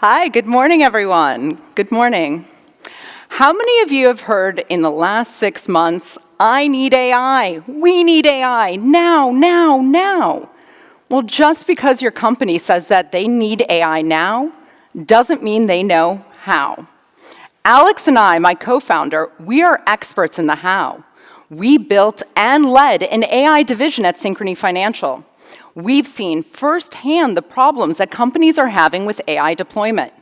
Hi, good morning, everyone. Good morning. How many of you have heard in the last 6 months, I need AI, we need AI, now, now, now? Well, just because your company says that they need AI now, doesn't mean they know how. Alex and I, my co-founder, we are experts in the how. We built and led an AI division at Synchrony Financial. We've seen firsthand the problems that companies are having with AI deployment.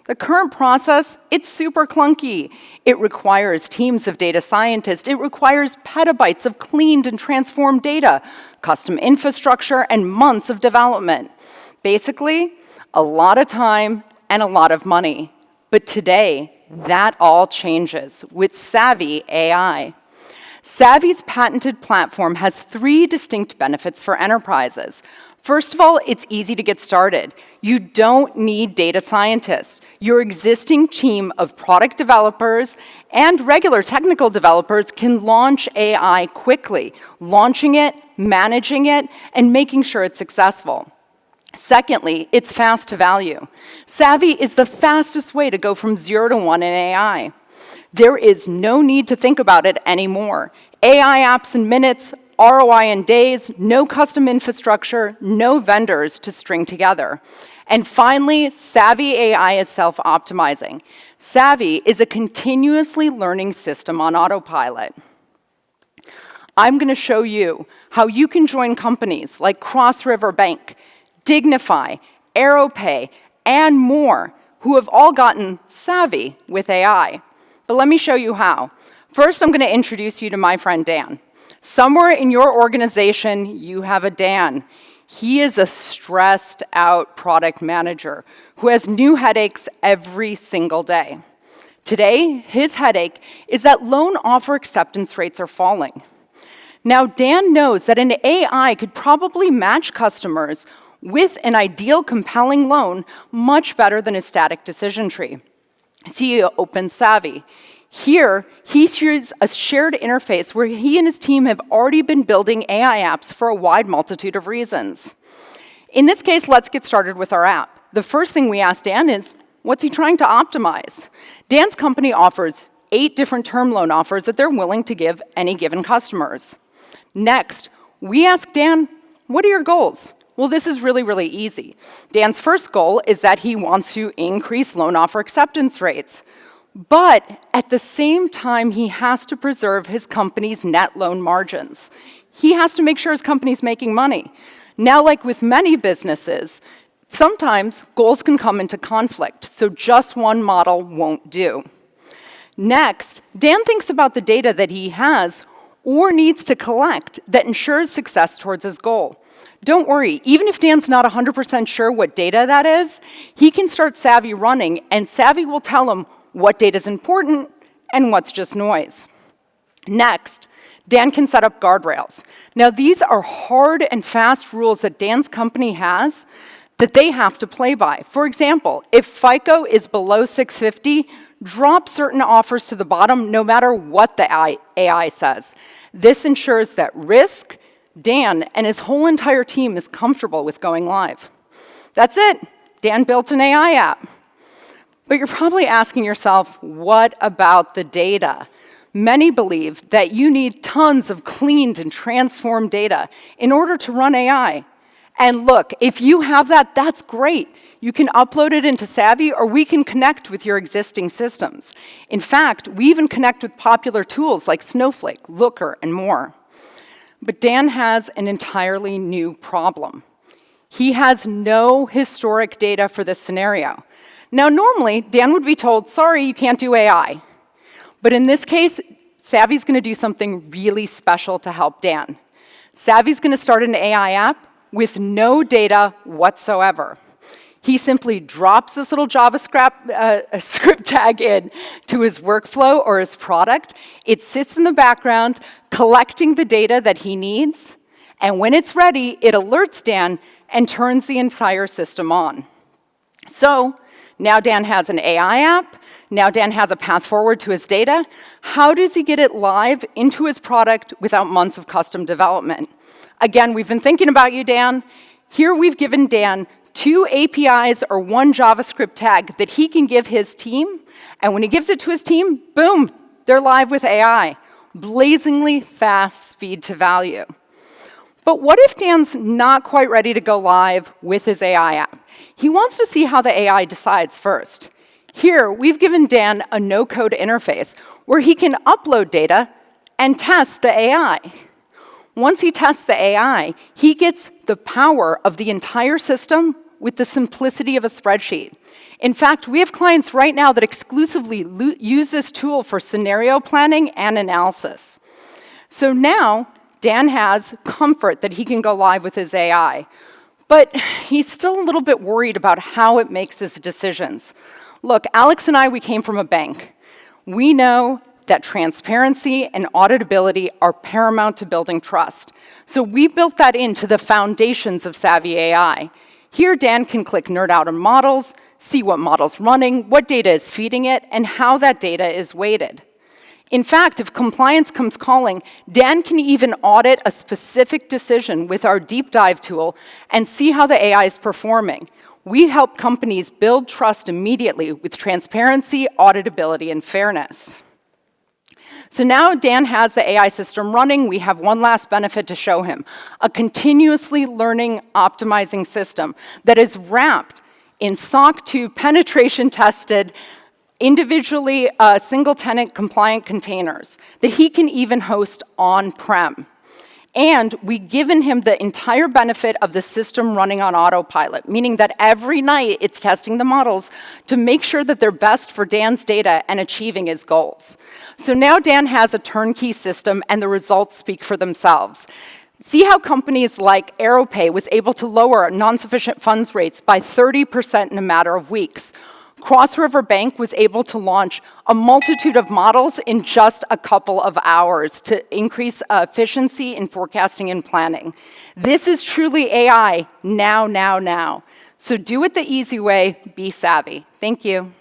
The current process, it's super clunky. It requires teams of data scientists. It requires petabytes of cleaned and transformed data, custom infrastructure, and months of development. Basically, a lot of time and a lot of money. But today, that all changes with SAVVI AI. SAVVI's patented platform has 3 distinct benefits for enterprises. First of all, it's easy to get started. You don't need data scientists. Your existing team of product developers and regular technical developers can launch AI quickly, launching it, managing it, and making sure it's successful. Secondly, it's fast to value. SAVVI is the fastest way to go from 0 to 1 in AI. There is no need to think about it anymore. AI apps in minutes, ROI in days, no custom infrastructure, no vendors to string together. And finally, SAVVI AI is self-optimizing. SAVVI is a continuously learning system on autopilot. I'm going to show you how you can join companies like Cross River Bank, Dignify, Aeropay, and more who have all gotten savvy with AI. But let me show you how. First, I'm going to introduce you to my friend Dan. Somewhere in your organization, you have a Dan. He is a stressed out product manager who has new headaches every single day. Today, his headache is that loan offer acceptance rates are falling. Now, Dan knows that an AI could probably match customers with an ideal compelling loan much better than a static decision tree. CEO opens SAVVI. Here, he sees a shared interface where he and his team have already been building AI apps for a wide multitude of reasons. In this case, let's get started with our app. The first thing we ask Dan is, what's he trying to optimize? Dan's company offers 8 different term loan offers that they're willing to give any given customers. Next, we ask Dan, what are your goals? Well, this is really, really easy. Dan's first goal is that he wants to increase loan offer acceptance rates. But at the same time, he has to preserve his company's net loan margins. He has to make sure his company's making money. Now, like with many businesses, sometimes goals can come into conflict, so just one model won't do. Next, Dan thinks about the data that he has or needs to collect that ensures success towards his goal. Don't worry, even if Dan's not 100% sure what data that is, he can start SAVVI running, and SAVVI will tell him what data is important and what's just noise. Next, Dan can set up guardrails. Now, these are hard and fast rules that Dan's company has that they have to play by. For example, if FICO is below 650, drop certain offers to the bottom no matter what the AI says. This ensures that risk, Dan and his whole entire team is comfortable with going live. That's it. Dan built an AI app. But you're probably asking yourself, what about the data? Many believe that you need tons of cleaned and transformed data in order to run AI. And look, if you have that, that's great. You can upload it into SAVVI, or we can connect with your existing systems. In fact, we even connect with popular tools like Snowflake, Looker, and more. But Dan has an entirely new problem. He has no historic data for this scenario. Now, normally, Dan would be told, sorry, you can't do AI. But in this case, SAVVI's going to do something really special to help Dan. SAVVI's going to start an AI app with no data whatsoever. He simply drops this little JavaScript script tag in to his workflow or his product. It sits in the background, collecting the data that he needs, and when it's ready, it alerts Dan and turns the entire system on. So now Dan has an AI app. Now Dan has a path forward to his data. How does he get it live into his product without months of custom development? Again, we've been thinking about you, Dan. Here we've given Dan 2 APIs or 1 JavaScript tag that he can give his team, and when he gives it to his team, boom, they're live with AI. Blazingly fast speed to value. But what if Dan's not quite ready to go live with his AI app? He wants to see how the AI decides first. Here, we've given Dan a no-code interface where he can upload data and test the AI. Once he tests the AI, he gets the power of the entire system with the simplicity of a spreadsheet. In fact, we have clients right now that exclusively use this tool for scenario planning and analysis. So now, Dan has comfort that he can go live with his AI, but he's still a little bit worried about how it makes his decisions. Look, Alex and I, we came from a bank. We know that transparency and auditability are paramount to building trust. So we built that into the foundations of SAVVI AI. Here, Dan can click nerd out on models, see what model's running, what data is feeding it, and how that data is weighted. In fact, if compliance comes calling, Dan can even audit a specific decision with our deep dive tool and see how the AI is performing. We help companies build trust immediately with transparency, auditability, and fairness. So now Dan has the AI system running. We have one last benefit to show him, a continuously learning, optimizing system that is wrapped in SOC 2 penetration tested, individually single-tenant compliant containers that he can even host on-prem. And we've given him the entire benefit of the system running on autopilot, meaning that every night it's testing the models to make sure that they're best for Dan's data and achieving his goals. So now Dan has a turnkey system and the results speak for themselves. See how companies like Aeropay was able to lower non-sufficient funds rates by 30% in a matter of weeks. Cross River Bank was able to launch a multitude of models in just a couple of hours to increase efficiency in forecasting and planning. This is truly AI now, now, now. So do it the easy way, be savvy. Thank you.